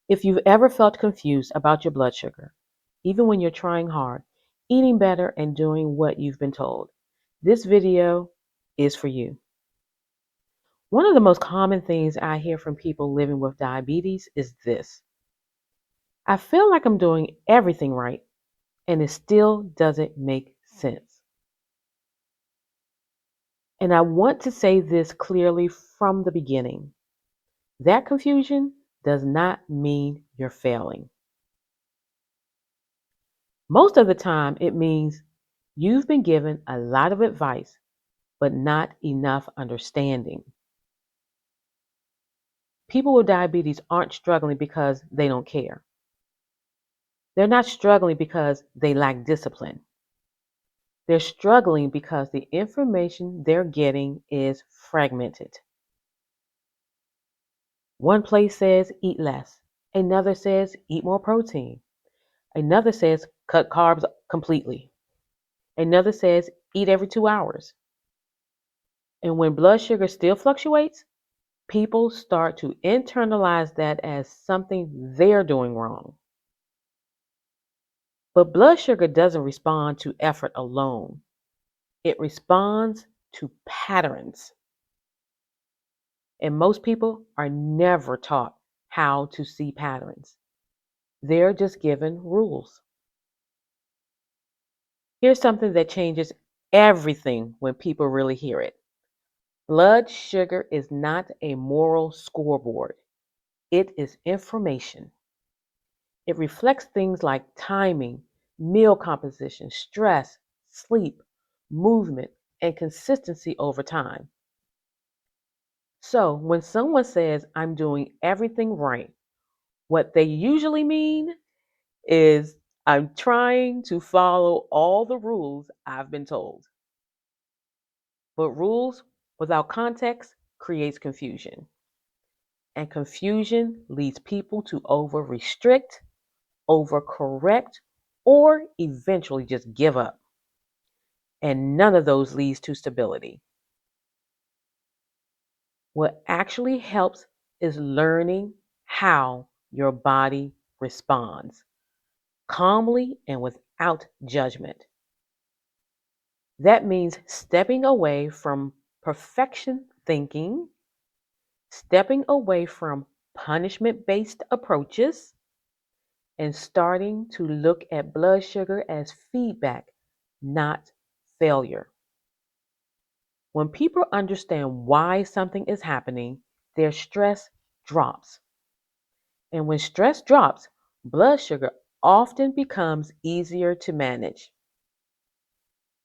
If you've ever felt confused about your blood sugar, even when you're trying hard, eating better, and doing what you've been told, this video is for you. One of the most common things I hear from people living with diabetes is this: I feel like I'm doing everything right, and it still doesn't make sense. And I want to say this clearly from the beginning. That confusion does not mean you're failing. Most of the time, it means you've been given a lot of advice, but not enough understanding. People with diabetes aren't struggling because they don't care. They're not struggling because they lack discipline. They're struggling because the information they're getting is fragmented. One place says eat less, another says eat more protein, another says cut carbs completely, another says eat every 2 hours. And when blood sugar still fluctuates, people start to internalize that as something they're doing wrong. But blood sugar doesn't respond to effort alone, it responds to patterns. And most people are never taught how to see patterns, they're just given rules. Here's something that changes everything when people really hear it: blood sugar is not a moral scoreboard, it is information. It reflects things like timing, meal composition, stress, sleep, movement, and consistency over time. So when someone says, I'm doing everything right, what they usually mean is, I'm trying to follow all the rules I've been told. But rules without context creates confusion. And confusion leads people to over restrict, over correct, or eventually just give up. And none of those leads to stability. What actually helps is learning how your body responds calmly and without judgment. That means stepping away from perfection thinking, stepping away from punishment based approaches, and starting to look at blood sugar as feedback, not failure. When people understand why something is happening, their stress drops. And when stress drops, blood sugar often becomes easier to manage.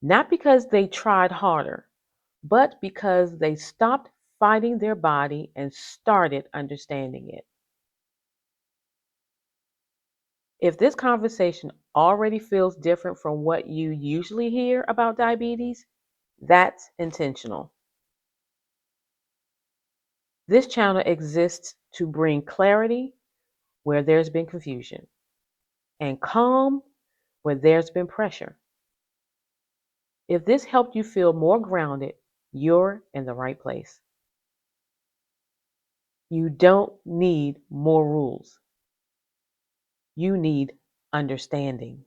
Not because they tried harder, but because they stopped fighting their body and started understanding it. If this conversation already feels different from what you usually hear about diabetes, that's intentional. This channel exists to bring clarity where there's been confusion and calm where there's been pressure. If this helped you feel more grounded, you're in the right place. You don't need more rules. You need understanding.